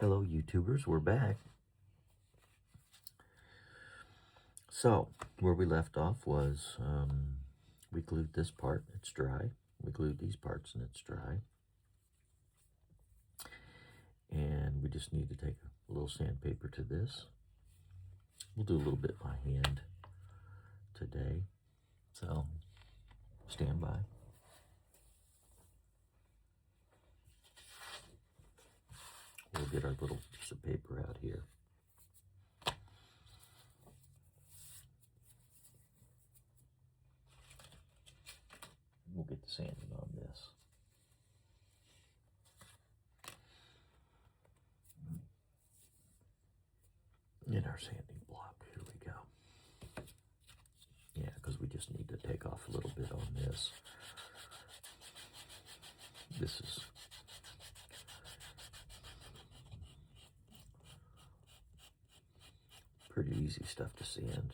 Hello, YouTubers. We're back. So, where we left off was we glued this part, it's dry. We glued these parts and it's dry. And we just need to take a little sandpaper to this. We'll do a little bit by hand today. So, stand by. We'll get our little piece of paper out here. We'll get the sanding on this. In our sanding block, here we go. Yeah, because we just need to take off a little bit on this. This is pretty easy stuff to sand.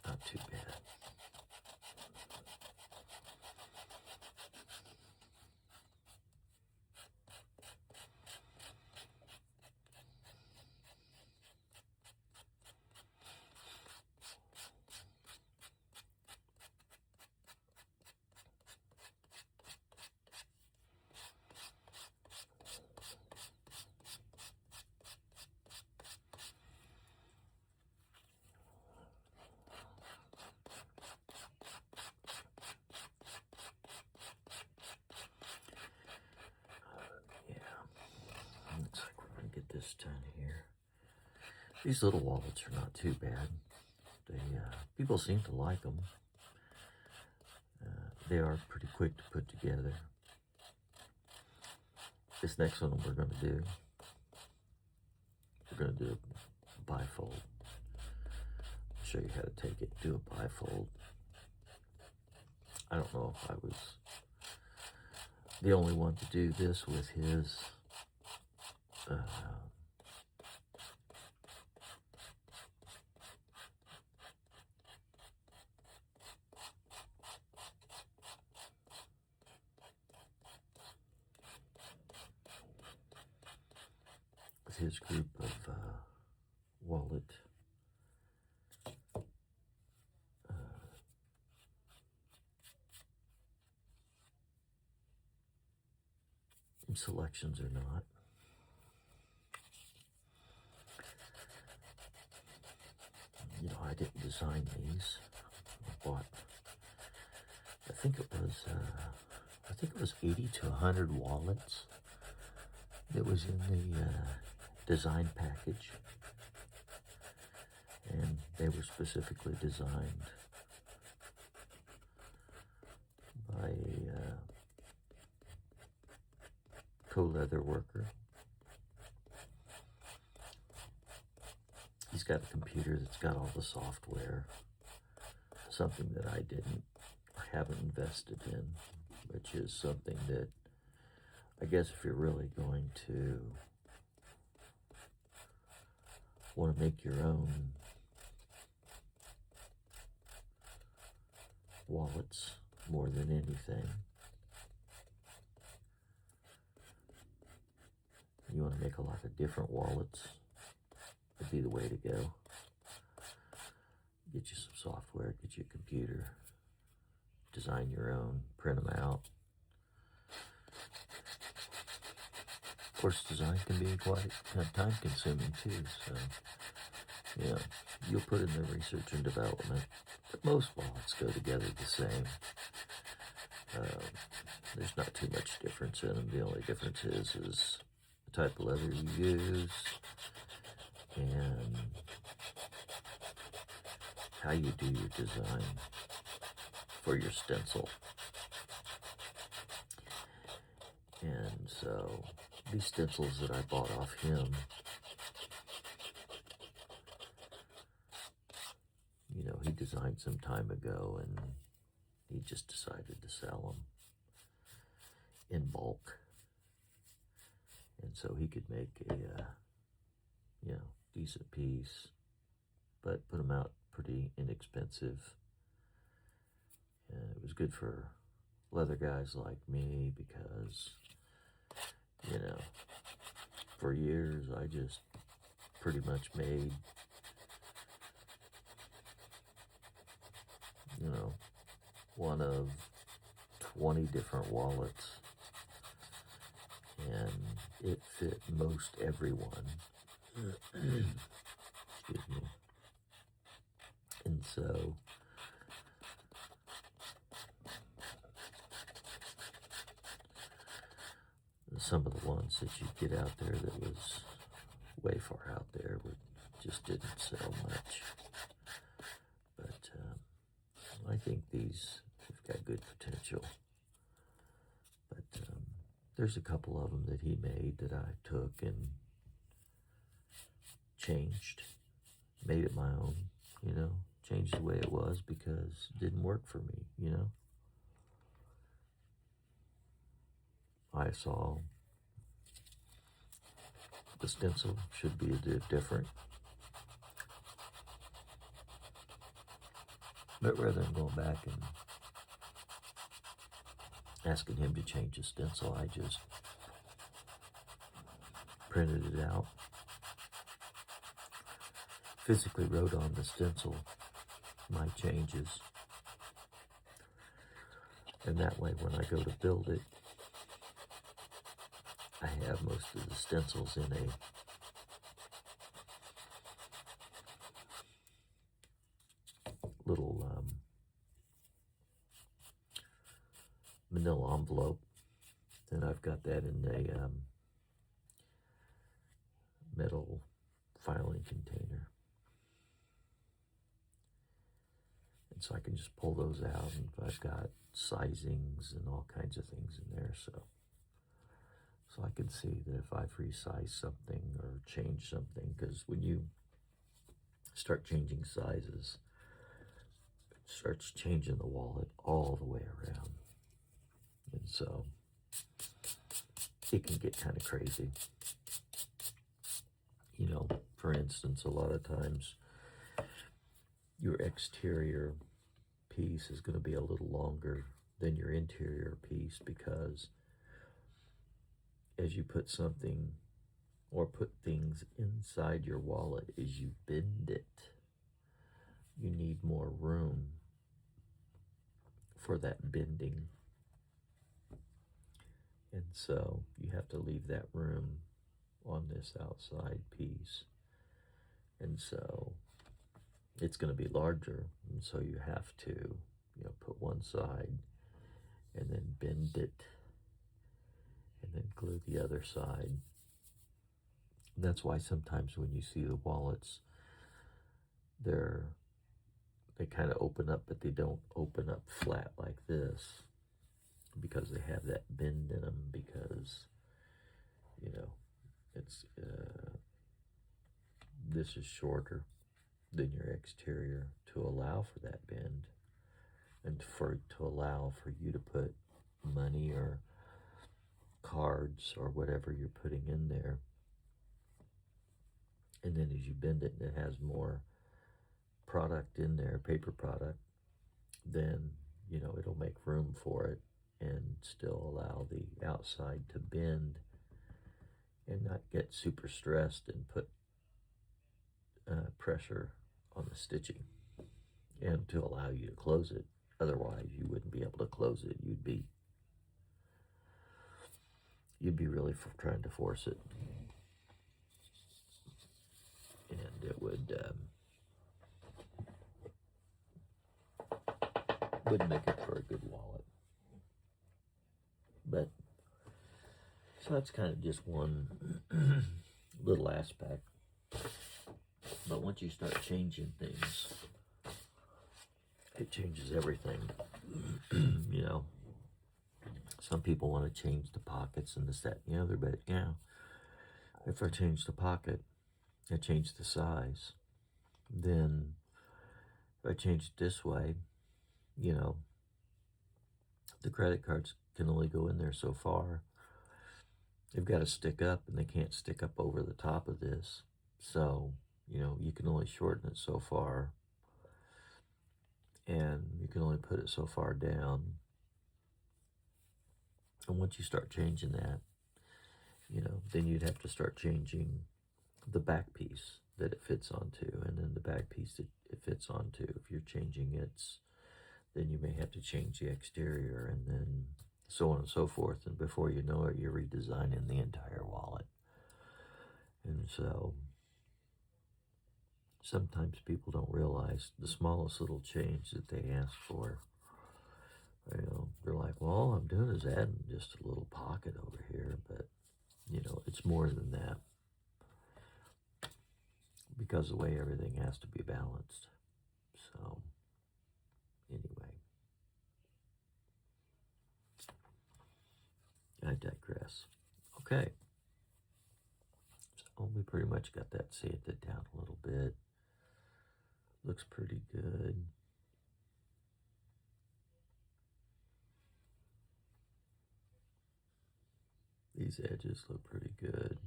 Not too bad. Looks like we're going to get this done here. These little wallets are not too bad. People seem to like them. They are pretty quick to put together. This next one we're going to do a bifold. I'll show you how to take it, do a bifold. I don't know if I was the only one to do this with his group of wallet selections or not. You know, I didn't design these. I bought, I think it was 80 to 100 wallets that was in the design package, and they were specifically designed by a co-leather worker. He's got a computer that's got all the software, something that I didn't or haven't invested in, which is something that I guess if you're really going to want to make your own wallets more than anything, you want to make a lot of different wallets, would be the way to go. Get you some software, get you a computer, design your own, print them out. Of course, design can be quite time consuming too, so yeah, you'll put in the research and development, but most wallets go together the same. There's not too much difference in them. The only difference is the type of leather you use and how you do your design for your stencil. And so these stencils that I bought off him, you know, he designed some time ago and he just decided to sell them in bulk. And so he could make a, decent piece, but put them out pretty inexpensive. And it was good for leather guys like me because, for years I just pretty much made, one of 20 different wallets, and it fit most everyone. Excuse me. And so some of the ones that you get out there that was way far out there just didn't sell much. But I think these have got good potential. But there's a couple of them that he made that I took and changed, made it my own, changed the way it was because it didn't work for me, I saw the stencil should be a bit different. But rather than going back and asking him to change the stencil, I just printed it out, physically wrote on the stencil my changes, and that way when I go to build it, I have most of the stencils in a little manila envelope, and I've got that in a metal filing container. And so I can just pull those out, and I've got sizings and all kinds of things in there, so I can see that if I've resized something or changed something, because when you start changing sizes, it starts changing the wallet all the way around. And so it can get kind of crazy. For instance, a lot of times your exterior piece is going to be a little longer than your interior piece because as you put something or put things inside your wallet, as you bend it, you need more room for that bending. And so you have to leave that room on this outside piece. And so it's going to be larger. And so you have to, put one side and then bend it and then glue the other side. And that's why sometimes when you see the wallets, they kind of open up, but they don't open up flat like this because they have that bend in them because, it's this is shorter than your exterior to allow for that bend and to allow for you to put money or cards or whatever you're putting in there. And then as you bend it and it has more product in there, paper product, then, it'll make room for it and still allow the outside to bend and not get super stressed and put pressure on the stitching, and to allow you to close it. Otherwise, you wouldn't be able to close it. You'd be really trying to force it, and it wouldn't make it for a good wallet. But so that's kind of just one little aspect. But once you start changing things, it changes everything. Some people want to change the pockets and this, that, and the other, but if I change the pocket, I change the size. Then if I change it this way, the credit cards can only go in there so far. they've got to stick up, and they can't stick up over the top of this. So, you can only shorten it so far, and you can only put it so far down. And once you start changing that, then you'd have to start changing the back piece that it fits onto, and then the back piece that it fits onto. If you're changing it, then you may have to change the exterior, and then so on and so forth. And before you know it, you're redesigning the entire wallet. And so sometimes people don't realize the smallest little change that they ask for. They're like, well, all I'm doing is adding just a little pocket over here, but it's more than that, because the way everything has to be balanced. So anyway, I digress. Okay, so we pretty much got that sanded down a little bit. Looks pretty good. These edges look pretty good.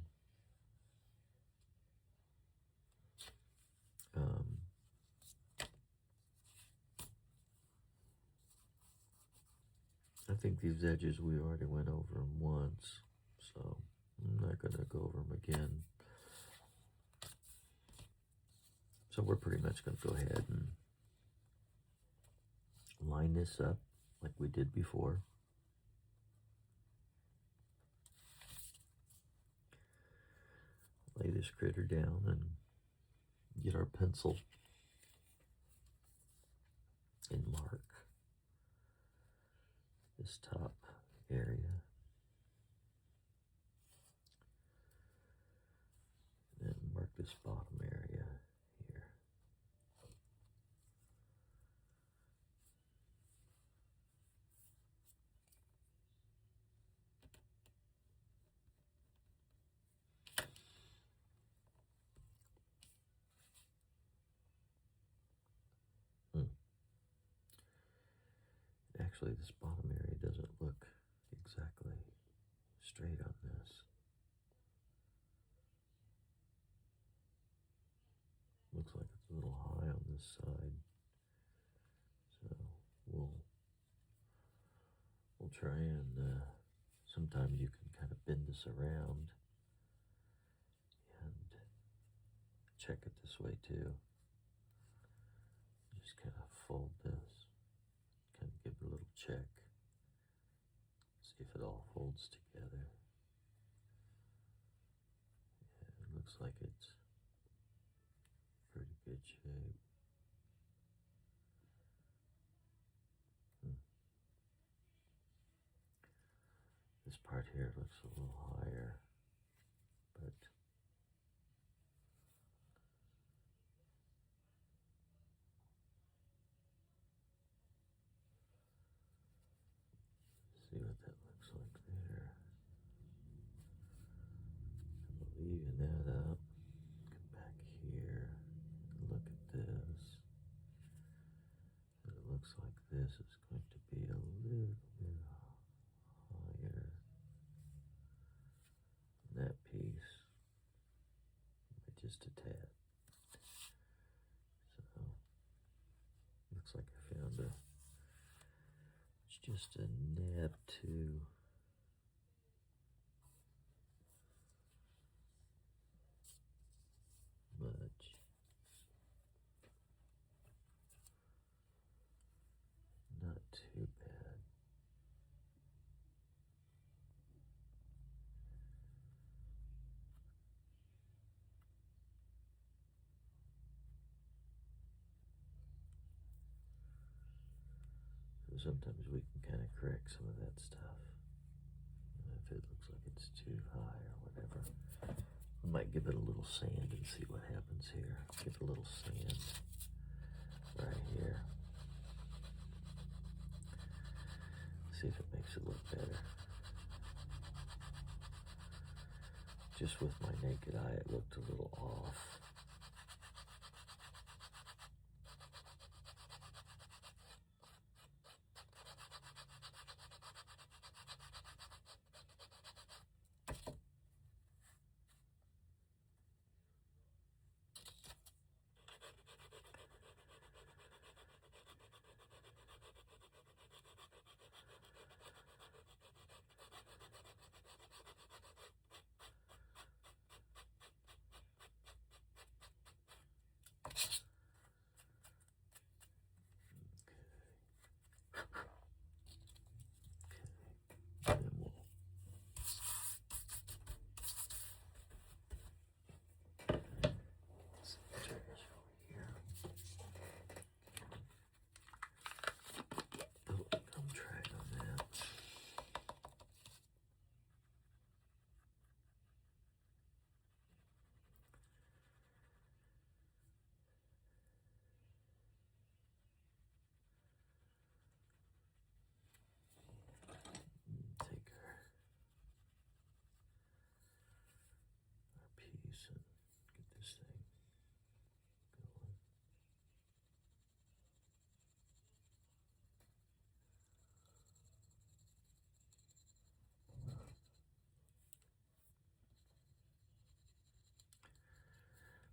I think these edges, we already went over them once, so I'm not going to go over them again. So we're pretty much going to go ahead and line this up like we did before. Lay this critter down and get our pencil and mark this top area. And then mark this bottom area here. Actually, this bottom area doesn't look exactly straight on this. Looks like it's a little high on this side. So we'll try and sometimes you can kind of bend this around and check it this way too. Just kind of fold this, kind of give it a little check, see if it all folds together. Yeah, it looks like it's pretty good shape. This part here looks a little higher, but see what that looks like there. I'm leaving that up. Come back here and look at this. And it looks like this is going to be a little bit higher than that piece, but just a tad. So looks like I found it's just a nib too much. Not too bad. So sometimes we can kind of correct some of that stuff. And if it looks like it's too high or whatever, I might give it a little sand and see what happens here. Give it a little sand right here. See if it makes it look better. Just with my naked eye, it looked a little off.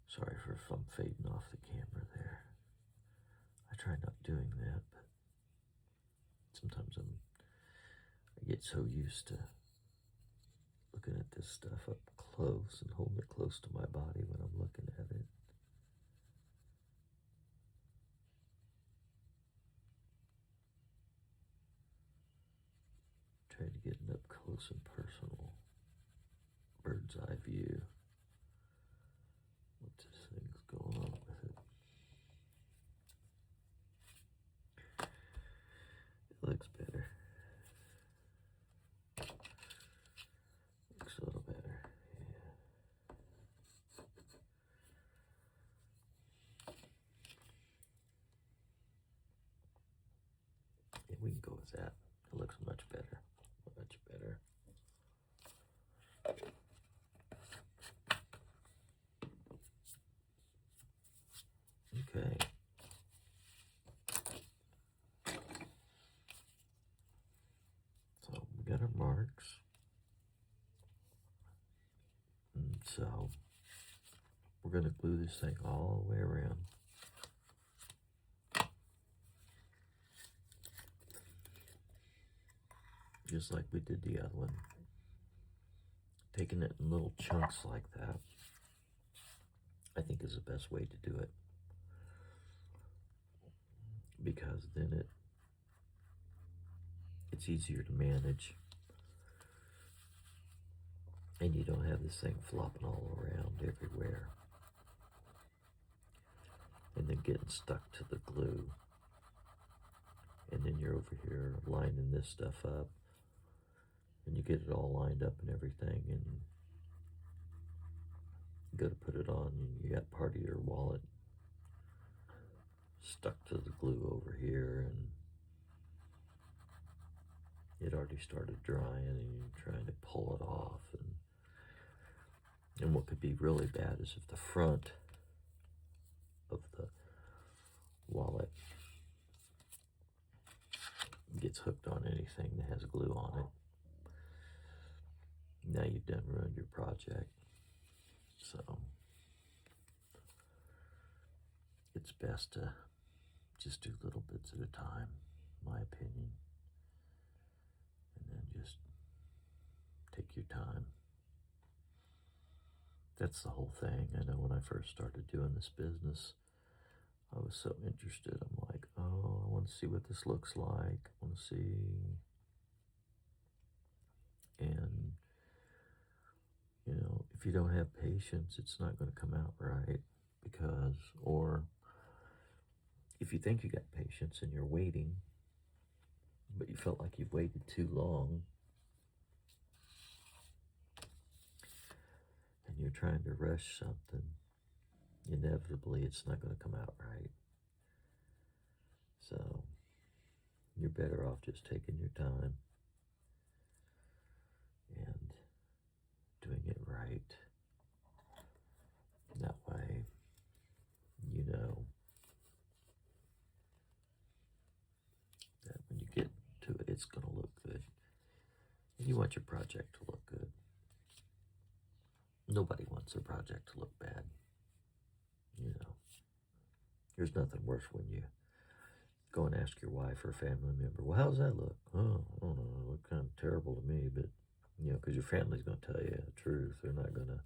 Sorry if I'm fading off the camera there. I try not doing that, but sometimes I get so used to looking at this stuff up close and holding it close to my body when I'm looking at it. Try to get an up close and personal bird's eye view. What this thing's going on with it. It looks better. Looks a little better, yeah. Yeah, we can go with that. It looks much better. Much better. Okay. So we got our marks. And so we're going to glue this thing all the way around. Just like we did the other one. Taking it in little chunks like that, I think is the best way to do it. Because then it's easier to manage. And you don't have this thing flopping all around everywhere. And then getting stuck to the glue. And then you're over here lining this stuff up. And you get it all lined up and everything. And you go to put it on and you got part of your wallet stuck to the glue over here. And it already started drying and you're trying to pull it off. And what could be really bad is if the front of the wallet gets hooked on anything that has glue on it. Now you've done ruined your project. So it's best to just do little bits at a time, my opinion. And then just take your time. That's the whole thing. I know when I first started doing this business, I was so interested. I'm like, oh, I want to see what this looks like. I want to see. And, you know, if you don't have patience, it's not going to come out right. Because, or if you think you got patience and you're waiting, but you felt like you've waited too long, and you're trying to rush something, inevitably it's not going to come out right. So you're better off just taking your time and doing it right. That way, you know that when you get to it, it's going to look good. And you want your project to look good. Nobody wants their project to look bad. You know, there's nothing worse when you go and ask your wife or family member, well, how's that look? Oh, I don't know, it looked kind of terrible to me, but, you know, because your family's going to tell you the truth. They're not going to,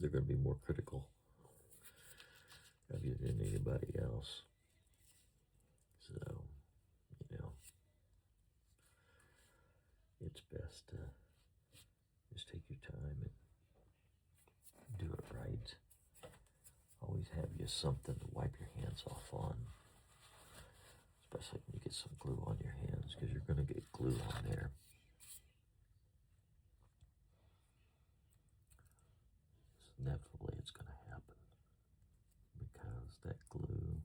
they're going to be more critical of you than anybody else. So, you know, it's best to just take your time and do it right. Always have you something to wipe your hands off on. Especially when you get some glue on your hands, because you're going to get glue on there. Inevitably, it's going to happen. Because that glue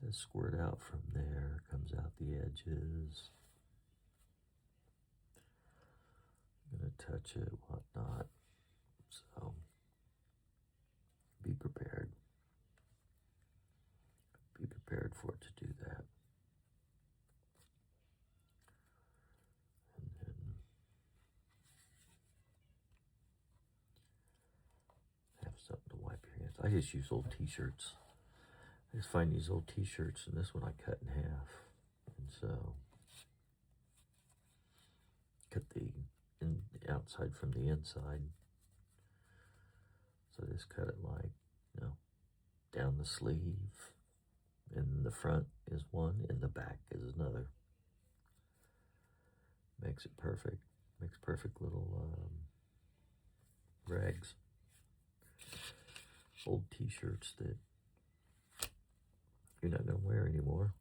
does squirt out from there, comes out the edges. You're going to touch it, whatnot. So, be prepared. Be prepared for it to do that. And I just use old t-shirts. I just find these old t-shirts, and this one I cut in half. And so, cut the outside from the inside. So just cut it like, down the sleeve. And the front is one, and the back is another. Makes it perfect. Makes perfect little rags. Old t-shirts that you're not going to wear anymore.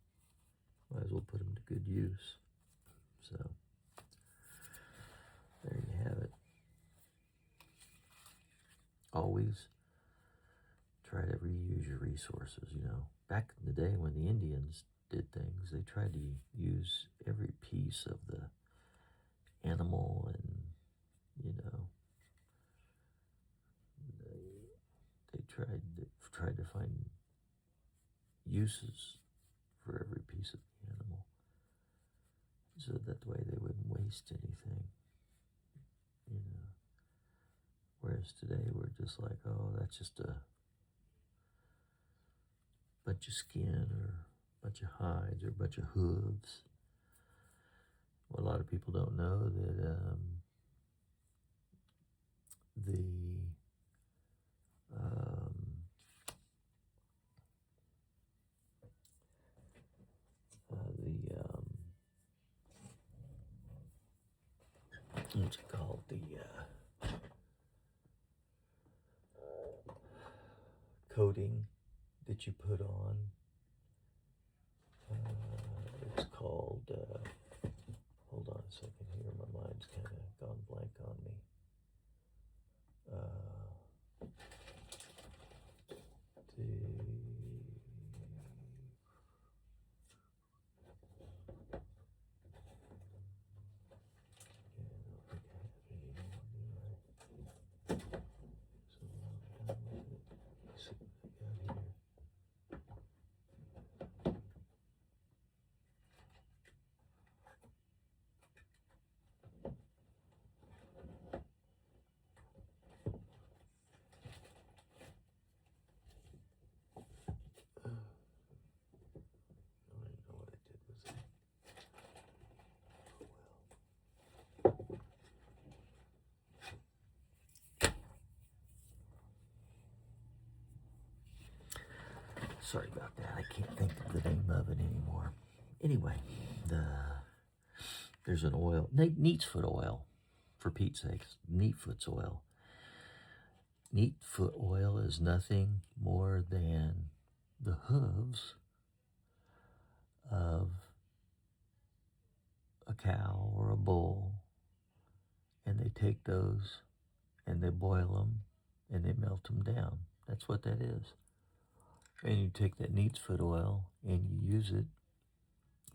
Might as well put them to good use. So, there you have it. Always try to reuse your resources, Back in the day when the Indians did things, they tried to use every piece of the animal, and, they tried to find uses for every piece of the animal, so that way they wouldn't waste anything, Whereas today we're just like, oh, that's just a bunch of skin or a bunch of hides or a bunch of hooves. Well, a lot of people don't know that the what's it called? The coating that you put on. It's called, hold on a second here, my mind's kind of gone blank on me. Sorry about that. I can't think of the name of it anymore. Anyway, there's an oil, Neatfoot oil, for Pete's sakes, Neatfoot's oil. Neatfoot oil is nothing more than the hooves of a cow or a bull, and they take those and they boil them and they melt them down. That's what that is. And you take that Neatfoot oil and you use it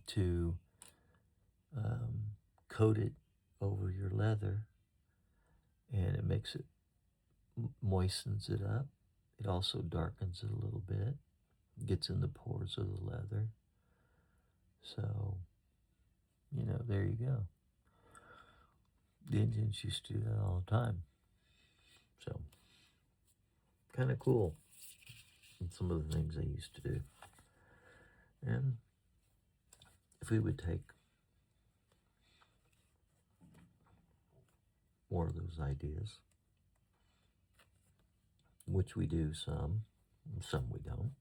to coat it over your leather, and it makes it, moistens it up. It also darkens it a little bit, gets in the pores of the leather. So, there you go. The Indians used to do that all the time. So, kind of cool. And some of the things they used to do. And if we would take more of those ideas, which we do some we don't.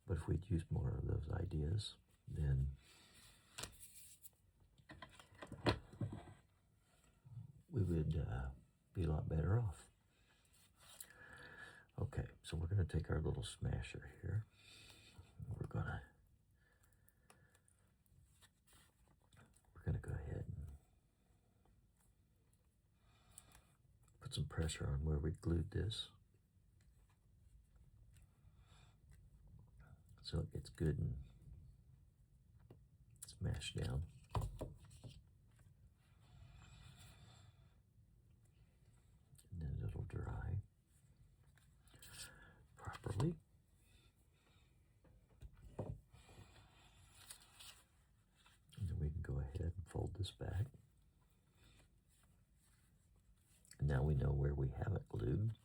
But if we'd use more of those ideas, then we would be a lot better off. Okay, so we're going to take our little smasher here. We're going to go ahead and put some pressure on where we glued this, so it gets good and smashed down. And then it'll dry properly. And then we can go ahead and fold this back. And now we know where we have it glued.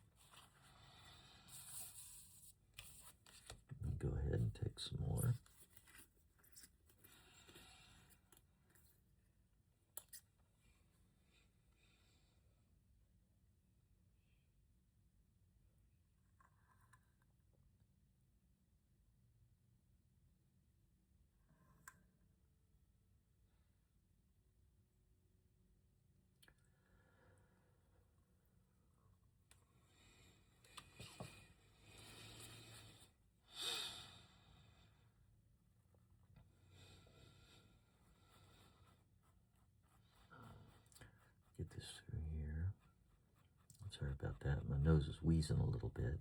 Sorry about that. My nose is wheezing a little bit.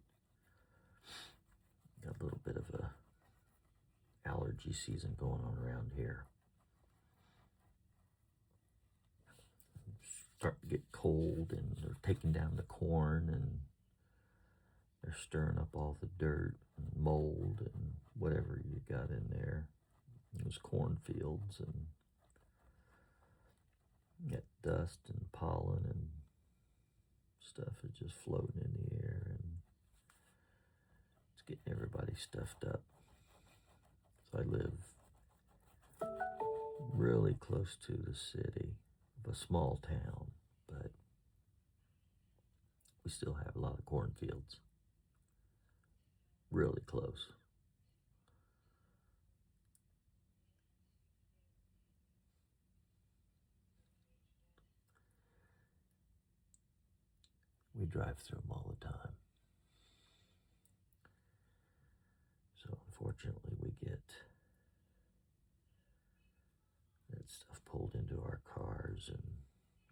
Got a little bit of a allergy season going on around here. It's starting to get cold, and they're taking down the corn, and they're stirring up all the dirt and mold and whatever you got in there. Those cornfields, and you got dust and pollen and stuff is just floating in the air, and it's getting everybody stuffed up. So I live really close to the city of a small town, but we still have a lot of cornfields. Really close. We drive through them all the time. So unfortunately we get that stuff pulled into our cars and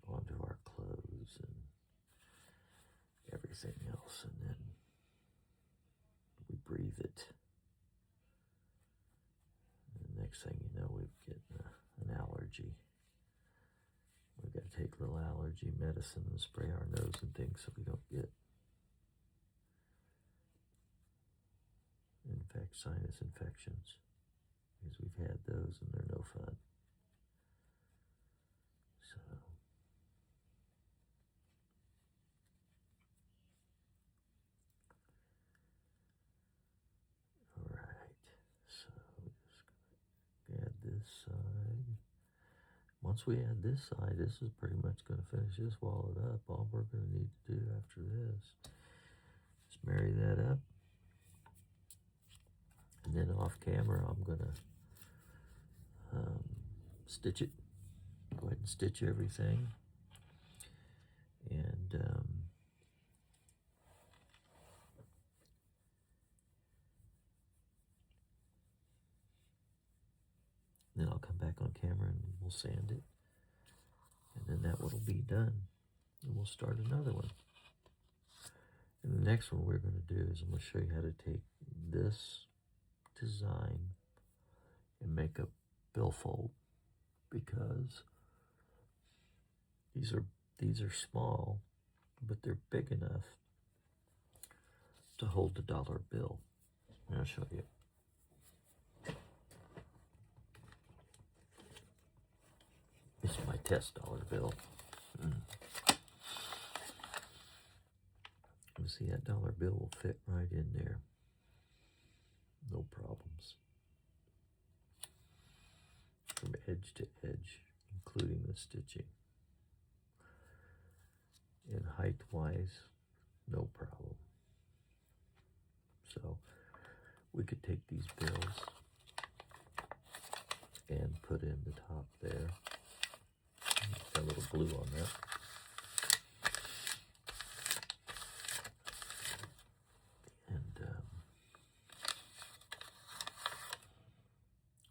onto our clothes and everything else, and then we breathe it. And the next thing you know, we've get an allergy. We've got to take a little allergy medicine and spray our nose and things so we don't get sinus infections, because we've had those and they're no fun. So all right, so just gonna add this side. Once we add this side, this is pretty much going to finish this wallet up. All we're going to need to do after this is marry that up. And then off camera, I'm going to stitch it. Go ahead and stitch everything. And then I'll come back on camera and we'll sand it. And then that one will be done. And we'll start another one. And the next one we're going to do is I'm going to show you how to take this design and make a billfold, because these are small, but they're big enough to hold the dollar bill. And I'll show you. This is my test dollar bill. You see, that dollar bill will fit right in there. No problems. From edge to edge, including the stitching. And height-wise, no problem. So we could take these bills and put in the top there. Got a little glue on that. And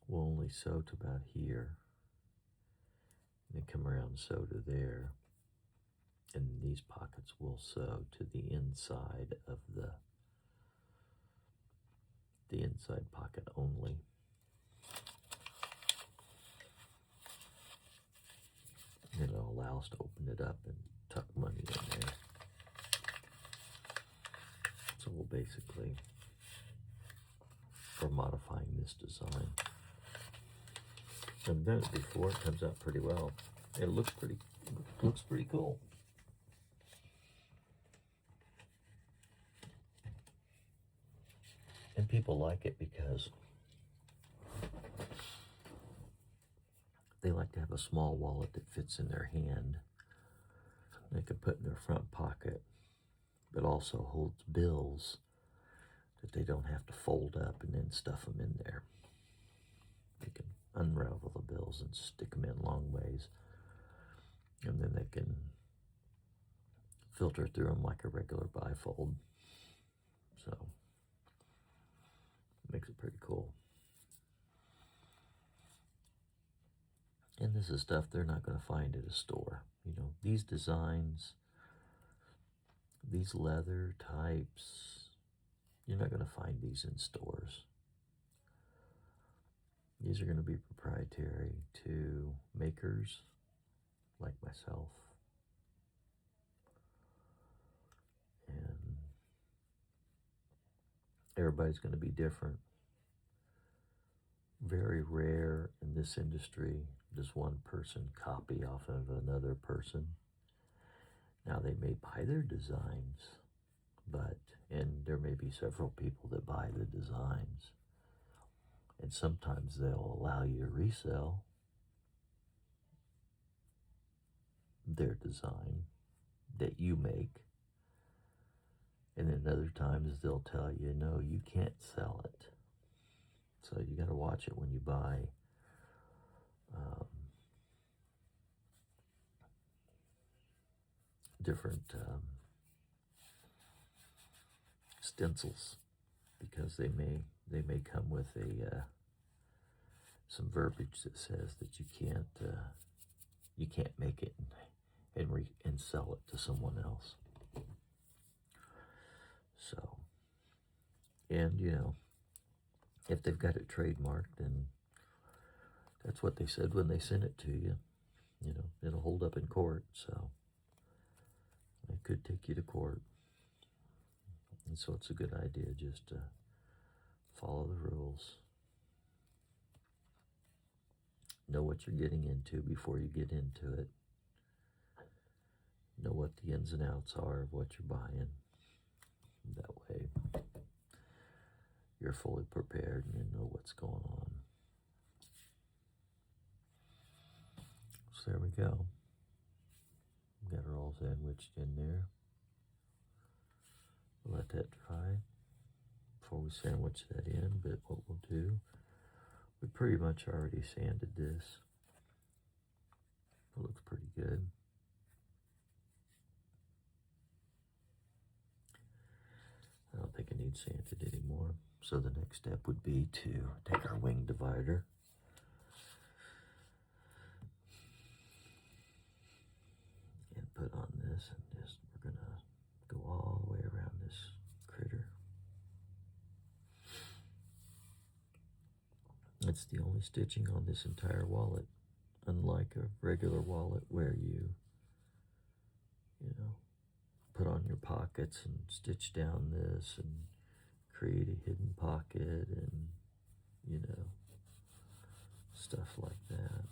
we'll only sew to about here. And then come around and sew to there. And these pockets will sew to the inside of the inside pocket only. And it'll allow us to open it up and tuck money in there. So we'll basically, we're modifying this design. I've done it before. It comes out pretty well. It looks pretty cool. And people like it because they like to have a small wallet that fits in their hand. They can put in their front pocket, but also holds bills that they don't have to fold up and then stuff them in there. They can unravel the bills and stick them in long ways, and then they can filter through them like a regular bifold. So it makes it pretty cool. And this is stuff they're not going to find at a store. You know, these designs these leather types, you're not going to find these in stores. These are going to be proprietary to makers like myself. And everybody's going to be different. Very rare in this industry does one person copy off of another person. Now, they may buy their designs, and there may be several people that buy the designs. And sometimes they'll allow you to resell their design that you make. And then other times they'll tell you, no, you can't sell it. So you got to watch it when you buy different stencils, because they may come with some verbiage that says that you can't make it and sell it to someone else. So, and if they've got it trademarked, then that's what they said when they sent it to you. It'll hold up in court, so it could take you to court. And so it's a good idea just to follow the rules. Know what you're getting into before you get into it. Know what the ins and outs are of what you're buying. That way, you're fully prepared and you know what's going on. So there we go. We got her all sandwiched in there. We'll let that dry before we sandwich that in. But what we'll do, we pretty much already sanded this. It looks pretty good. I don't think it needs sanded anymore. So the next step would be to take our wing divider and put on this, and we're gonna go all the way around this critter. That's the only stitching on this entire wallet, unlike a regular wallet where you put on your pockets and stitch down this and create a hidden pocket and stuff like that.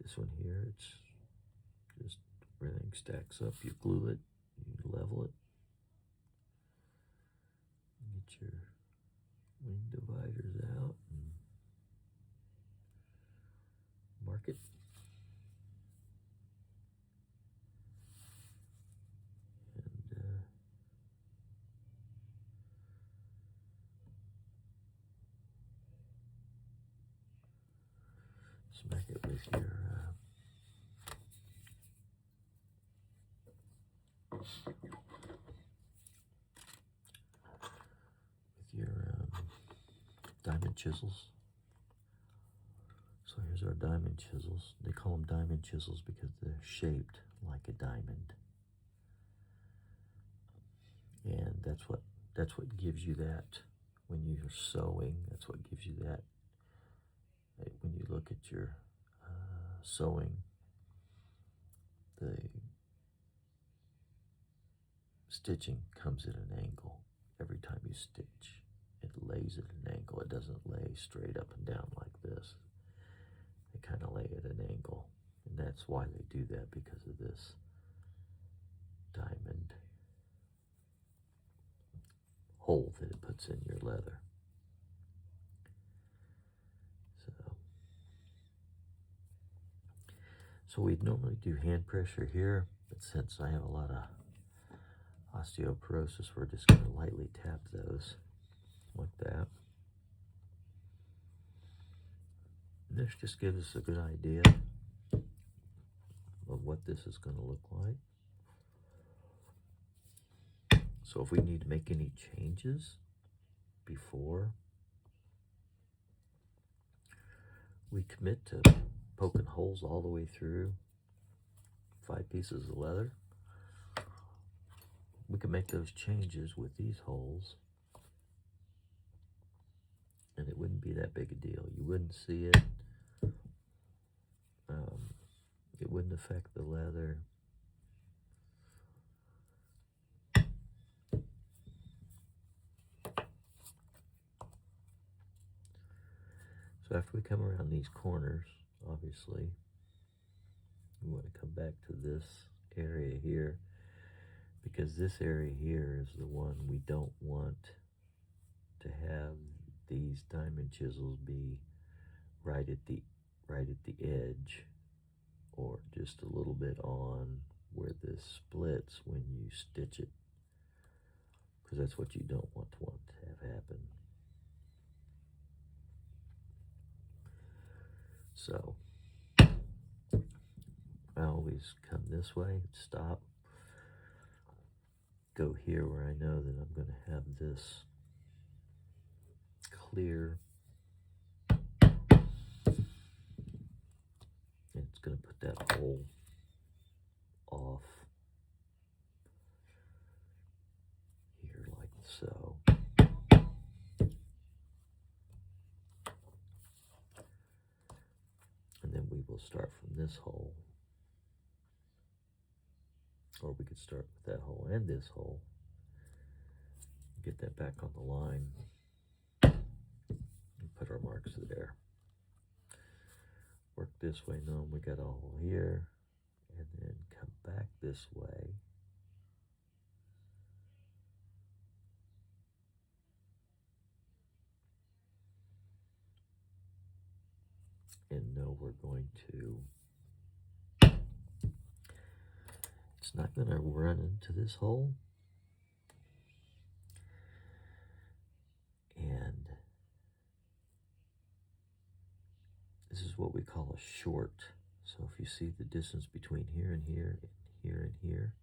This one here, it's just everything stacks up. You glue it, you level it, get your wing dividers out and mark it. And smack it with your diamond chisels. So here's our diamond chisels. They call them diamond chisels because they're shaped like a diamond. And that's what gives you that when you're sewing. That's what gives you that. When you look at your sewing, the stitching comes at an angle every time you stitch. It lays at an angle. It doesn't lay straight up and down like this. They kind of lay at an angle. And that's why they do that, because of this diamond hole that it puts in your leather. So we'd normally do hand pressure here, but since I have a lot of osteoporosis, we're just going to lightly tap those like that. And this just gives us a good idea of what this is going to look like. So if we need to make any changes before we commit to poking holes all the way through 5 pieces of leather, we can make those changes with these holes, and it wouldn't be that big a deal. You wouldn't see it. It wouldn't affect the leather. So after we come around these corners, obviously, we want to come back to this area here, because this area here is the one we don't want to have these diamond chisels be right at the edge, or just a little bit on where this splits when you stitch it, because that's what you don't want to have happen. So I always come this way, stop, go here where I know that I'm going to have this clear, and it's going to put that hole off here like so. And then we will start from this hole, or we could start with that hole and this hole, get that back on the line, and put our marks there. Work this way, knowing we got a hole here, and then come back this way. And know we're going to, it's not going to run into this hole. And this is what we call a short. So if you see the distance between here and here, and here and here,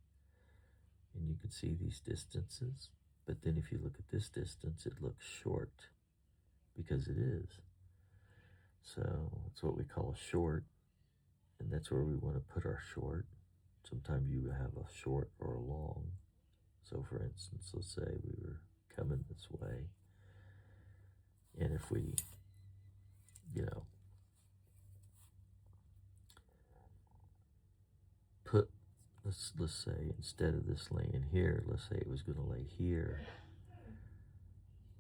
and you can see these distances, but then if you look at this distance, it looks short, because it is. So it's what we call a short, and that's where we want to put our short. Sometimes you have a short or a long. So for instance, let's say we were coming this way, and if we, put, let's say instead of this laying here, let's say it was going to lay here,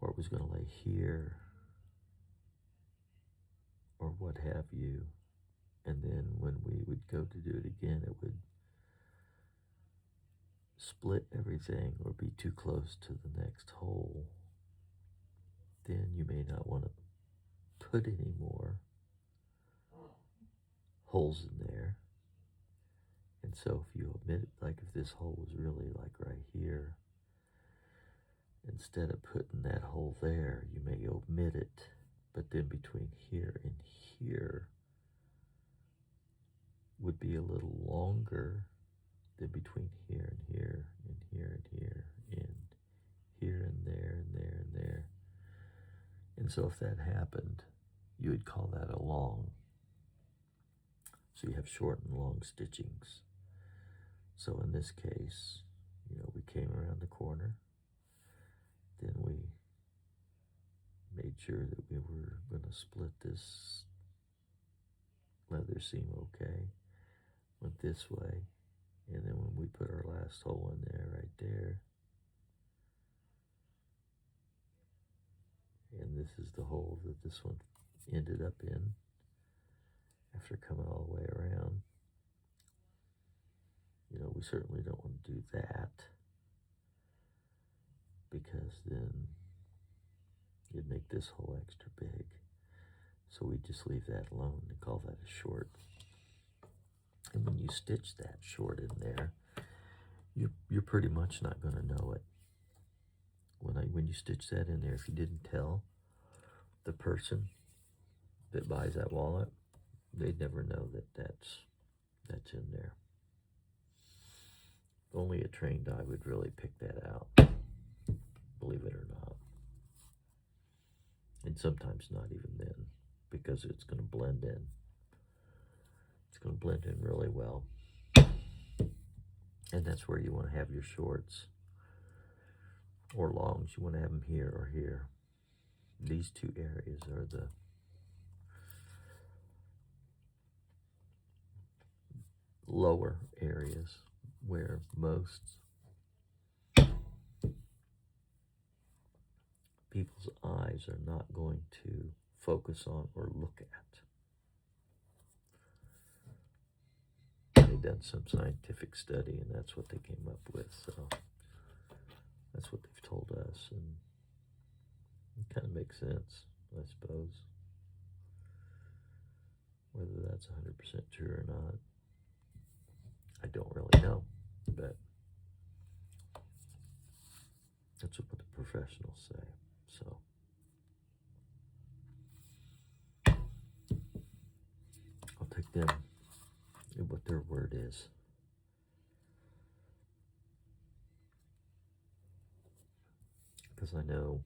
or it was going to lay here, or what have you, and then when we would go to do it again, it would split everything or be too close to the next hole. Then you may not want to put any more holes in there. And so if you omit it, like if this hole was really like right here, instead of putting that hole there, you may omit it, but then between here and here would be a little longer than between here and here and here and here and here and there and there and there. And so if that happened, you would call that a long. So you have short and long stitchings. So in this case, we came around the corner, then we made sure that we were going to split this leather seam okay, went this way, and then when we put our last hole in there, right there, and this is the hole that this one ended up in after coming all the way around. We certainly don't want to do that, because then you'd make this hole extra big. So we just leave that alone and call that a short. And when you stitch that short in there, you're pretty much not going to know it. When you stitch that in there, if you didn't tell the person that buys that wallet, they'd never know that that's in there. Only a trained eye would really pick that out, believe it or not. And sometimes not even then, because it's going to blend in. It's going to blend in really well. And that's where you want to have your shorts or longs. You want to have them here or here. These two areas are the lower areas where most people's eyes are not going to focus on or look at. They've done some scientific study, and that's what they came up with. So that's what they've told us, and it kind of makes sense, I suppose. Whether that's 100% true or not, I don't really know, but that's what the professionals say. So I'll take them at what their word is. Because I know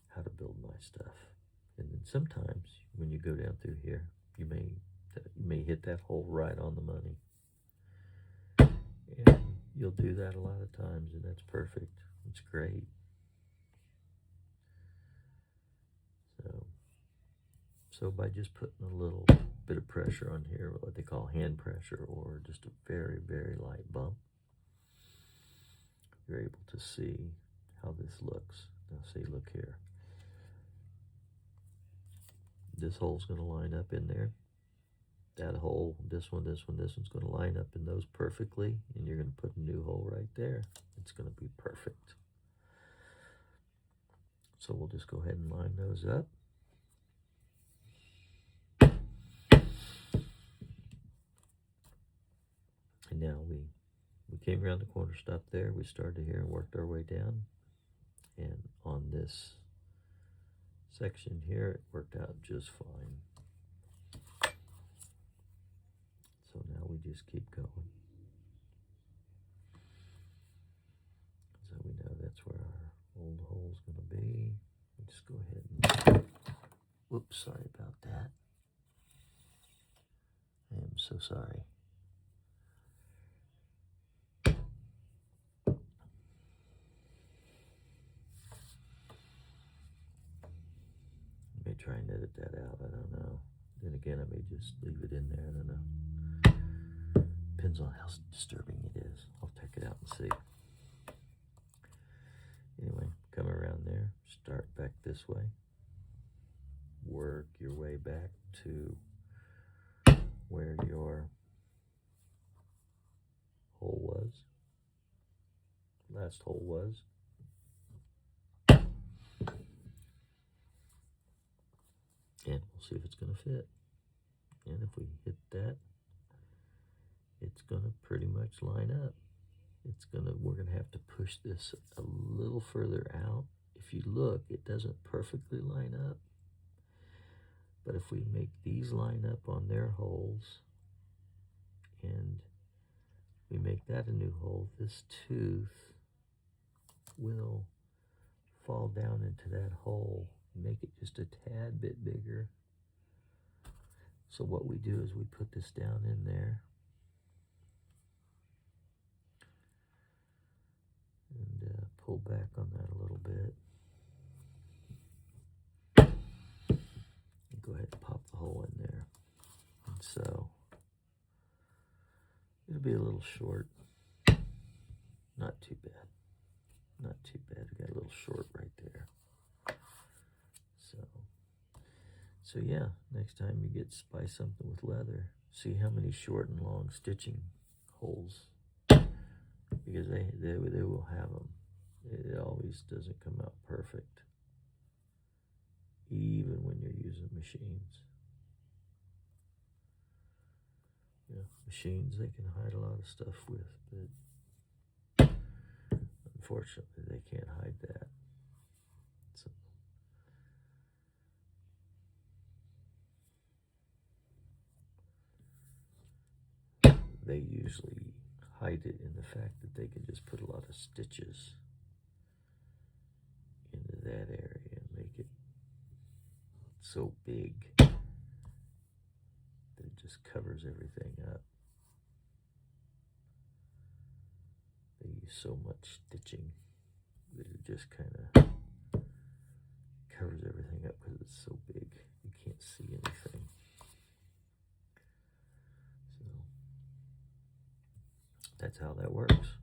how to build my stuff. And then sometimes when you go down through here, you may hit that hole right on the money. And you'll do that a lot of times, and that's perfect. It's great. So by just putting a little bit of pressure on here, what they call hand pressure, or just a very, very light bump, you're able to see how this looks. Now see, look here. This hole's going to line up in there. That hole, this one's going to line up in those perfectly, and you're going to put a new hole right there. It's going to be perfect. So we'll just go ahead and line those up. And now we came around the corner, stopped there. We started here and worked our way down. And on this section here, it worked out just fine. So now we just keep going. So we know that's where our old hole's going to be. We just go ahead and, whoops, sorry about that. I am so sorry. I may try and edit that out, I don't know. Then again, I may just leave it in there, I don't know. Depends on how disturbing it is. I'll check it out and see. Anyway, come around there, start back this way. Work your way back to where your hole was, last hole was. And we'll see if it's going to fit. And if we hit that, it's going to pretty much line up. We're going to have to push this a little further out. If you look, it doesn't perfectly line up. But if we make these line up on their holes, and we make that a new hole, this tooth will fall down into that hole, make it just a tad bit bigger. So what we do is we put this down in there, and pull back on that a little bit. And go ahead and pop the hole in there. And so it'll be a little short. Not too bad. Not too bad. We got a little short right there. So yeah, next time you get to buy something with leather, see how many short and long stitching holes, because they will have them. It always doesn't come out perfect, even when you're using machines. Yeah, machines, they can hide a lot of stuff with, but unfortunately they can't hide that. So they usually hide it in the fact that they can just put a lot of stitches into that area and make it so big that it just covers everything up. They use so much stitching that it just kind of covers everything up because it's so big you can't see anything. So that's how that works.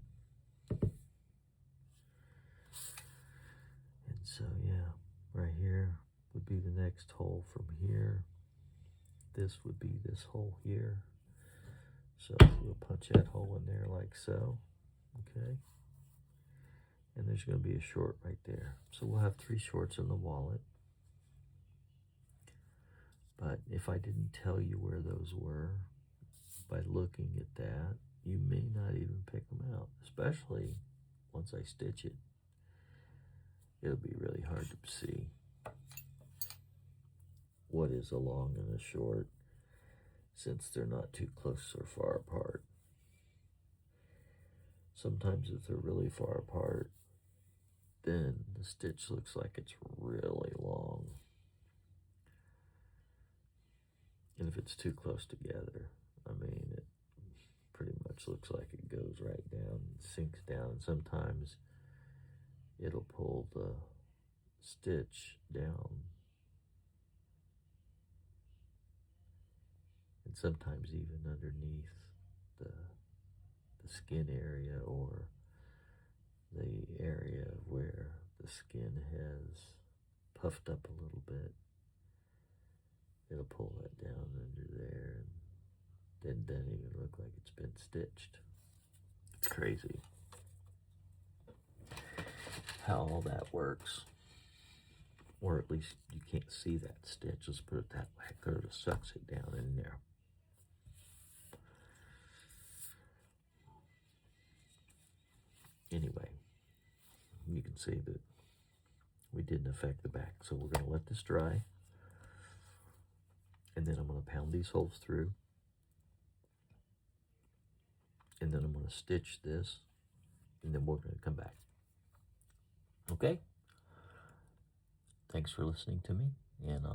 And so yeah, right here would be the next hole from here. This would be this hole here. So we'll punch that hole in there like so. Okay. And there's going to be a short right there. So we'll have 3 shorts in the wallet. But if I didn't tell you where those were, by looking at that, you may not even pick them out, especially once I stitch it. It'll be really hard to see what is a long and a short, since they're not too close or far apart. Sometimes if they're really far apart, then the stitch looks like it's really long. And if it's too close together, I mean, it pretty much looks like it goes right down, sinks down. And sometimes it'll pull the stitch down. And sometimes even underneath the skin area, or the area where the skin has puffed up a little bit, it'll pull that down under there, and then doesn't even look like it's been stitched. It's crazy how all that works. Or at least you can't see that stitch, let's put it that way, because it sucks it down in there. Anyway, you can see that we didn't affect the back. So we're going to let this dry. And then I'm going to pound these holes through. And then I'm going to stitch this. And then we're going to come back. Okay? Thanks for listening to me. And